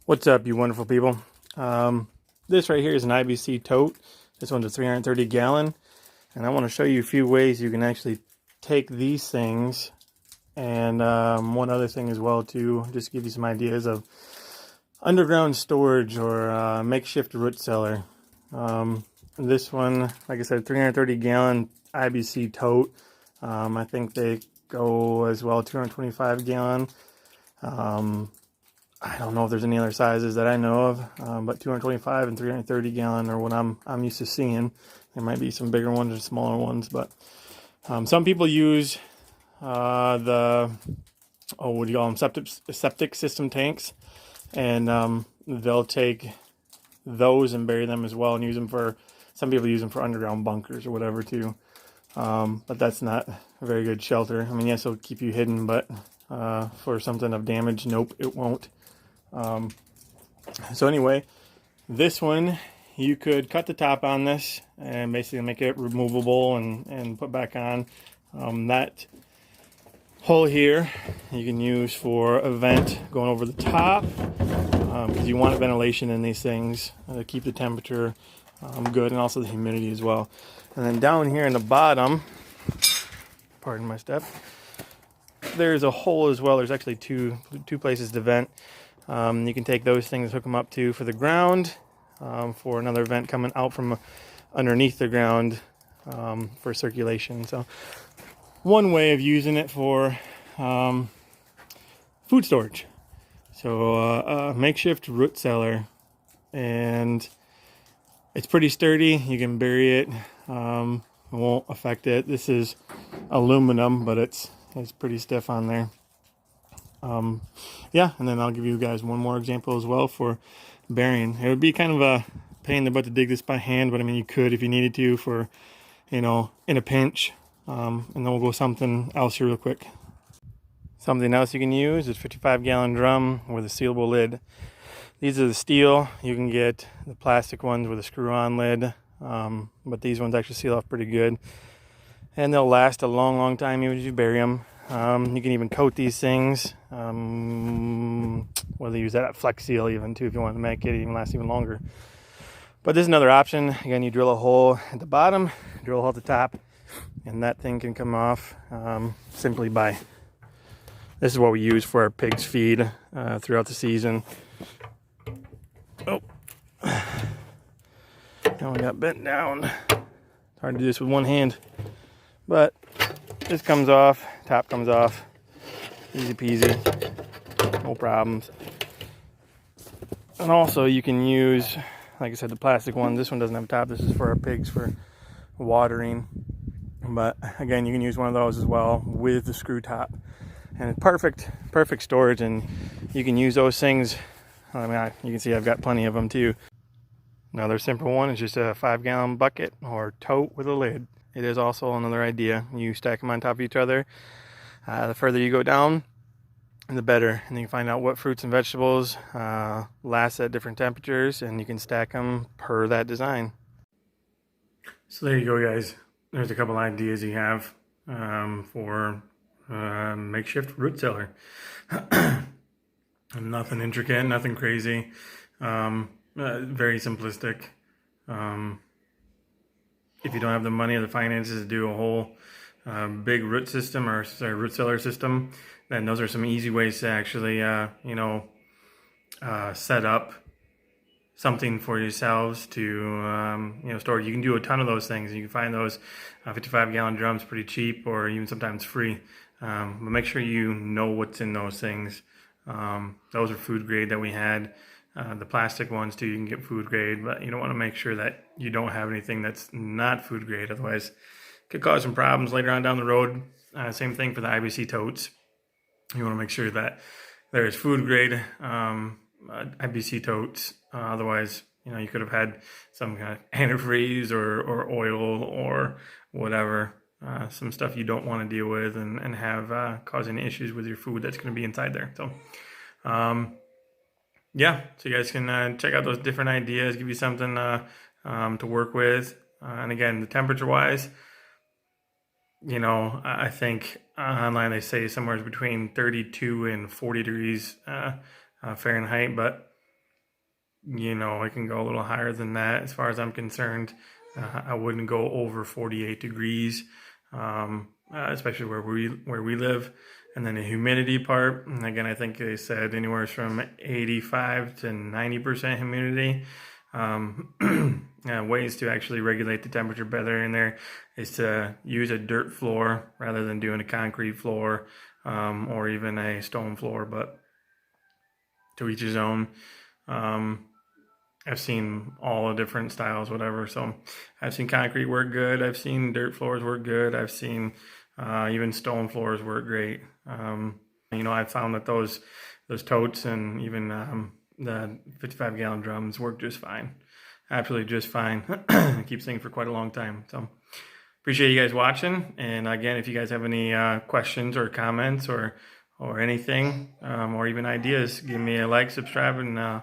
What's up, you wonderful people? This right here is an IBC Tote. This one's a 330 gallon. And I want to show you a few ways you can actually take these things. And one other thing as well too, just to give you some ideas of underground storage or makeshift root cellar. This one, like I said, 330 gallon IBC Tote. I think they go as well 225 gallon. I don't know if there's any other sizes that I know of, but 225 and 330 gallon are what I'm used to seeing. There might be some bigger ones or smaller ones, but some people use what do you call them, septic system tanks, and they'll take those and bury them as well, and use them for. Some people use them for underground bunkers or whatever too, but that's not a very good shelter. I mean, yes, it'll keep you hidden, but for something of damage, nope, it won't. So anyway, this one, you could cut the top on this and basically make it removable and put back on. That hole here you can use for a vent going over the top, because you want ventilation in these things to keep the temperature good, and also the humidity as well. And then down here in the bottom, pardon my step, there's a hole as well. There's actually two places to vent. You can take those things, hook them up to for the ground, for another vent coming out from underneath the ground for circulation. So one way of using it for food storage. So a makeshift root cellar, and it's pretty sturdy. You can bury it. It won't affect it. This is aluminum, but it's pretty stiff on there. Yeah, and then I'll give you guys one more example as well for burying. It would be kind of a pain in the butt to dig this by hand, but I mean, you could if you needed to for, in a pinch. And then we'll go something else here real quick. Something else you can use is 55-gallon drum with a sealable lid. These are the steel. You can get the plastic ones with a screw-on lid, but these ones actually seal off pretty good. And they'll last a long, long time even if you bury them. You can even coat these things. Whether you use that Flex Seal even too, if you want to make it even last even longer. But this is another option. Again, you drill a hole at the bottom, drill a hole at the top, and that thing can come off simply by. This is what we use for our pigs' feed throughout the season. Oh, now I got bent down. It's hard to do this with one hand, but this comes off, top comes off, easy peasy, no problems. And also you can use, like I said, the plastic one. This one doesn't have a top. This is for our pigs for watering. But again, you can use one of those as well with the screw top. And it's perfect storage, and you can use those things. I mean, you can see I've got plenty of them too. Another simple one is just a 5-gallon bucket or tote with a lid. It is also another idea. You stack them on top of each other. The further you go down, the better. And you can find out what fruits and vegetables last at different temperatures, and you can stack them per that design. So there you go, guys. There's a couple ideas you have for makeshift root cellar. Nothing intricate, nothing crazy. Very simplistic. If you don't have the money or the finances to do a whole big root system root cellar system, then those are some easy ways to actually set up something for yourselves to store. You can do a ton of those things. You can find those 55-gallon drums pretty cheap, or even sometimes free. But make sure you know what's in those things. Those are food grade that we had. The plastic ones too, you can get food grade, but you don't want to make sure that you don't have anything that's not food grade. Otherwise, it could cause some problems later on down the road. Same thing for the IBC totes. You want to make sure that there's food grade IBC totes. Otherwise, you could have had some kind of antifreeze or oil or whatever, some stuff you don't want to deal with and have causing issues with your food that's going to be inside there. So, yeah, so you guys can check out those different ideas, give you something to work with. And again, the temperature-wise, I think online they say somewhere between 32 and 40 degrees Fahrenheit, but you know, it can go a little higher than that as far as I'm concerned. I wouldn't go over 48 degrees, especially where we live. And then the humidity part, again, I think they said anywhere from 85 to 90% humidity. Ways to actually regulate the temperature better in there is to use a dirt floor rather than doing a concrete floor, or even a stone floor, but to each his own. I've seen all the different styles, whatever. So I've seen concrete work good. I've seen dirt floors work good. I've seen even stone floors work great. You know, I've found that those totes and even the 55-gallon drums work just fine. Absolutely just fine. It keeps things for quite a long time. So appreciate you guys watching. And again, if you guys have any questions or comments or anything, or even ideas, give me a like, subscribe, and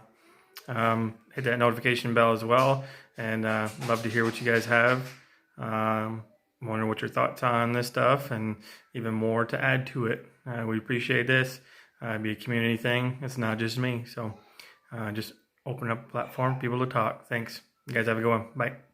hit that notification bell as well. And love to hear what you guys have. Wonder what your thoughts are on this stuff, and even more to add to it. We appreciate this. It'd be a community thing. It's not just me. So just open up a platform for people to talk. Thanks. You guys have a good one. Bye.